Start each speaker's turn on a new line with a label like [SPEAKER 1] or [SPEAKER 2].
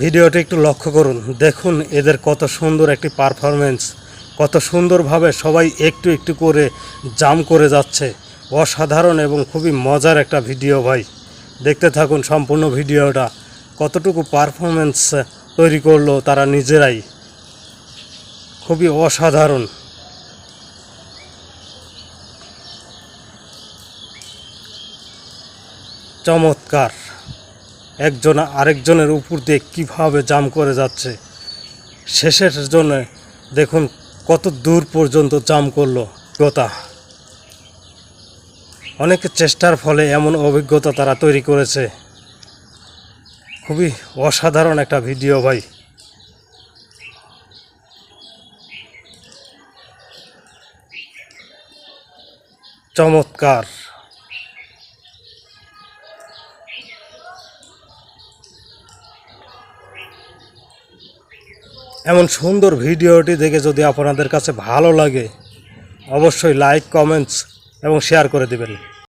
[SPEAKER 1] ভিডিওটি একটু লক্ষ্য করুন, দেখুন এদের কত সুন্দর একটি পারফরমেন্স, কত সুন্দরভাবে সবাই একটু একটু করে জাম্প করে যাচ্ছে। অসাধারণ এবং খুবই মজার একটা ভিডিও ভাই, দেখতে থাকুন সম্পূর্ণ ভিডিওটা। কতটুকু পারফরমেন্স তৈরি করলো তারা নিজেরাই, খুবই অসাধারণ। চমৎকার, একজন আরেকজনের উপর দিয়ে কীভাবে জাম্প করে যাচ্ছে। শেষের জন্য দেখুন কত দূর পর্যন্ত জাম্প করলো। অভিজ্ঞতা, অনেক চেষ্টার ফলে এমন অভিজ্ঞতা তারা তৈরি করেছে। খুবই অসাধারণ একটা ভিডিও ভাই। চমৎকার। এমন সুন্দর ভিডিওটি দেখে যদি আপনাদের কাছে ভালো লাগে, অবশ্যই লাইক, কমেন্টস এবং শেয়ার করে দেবেন।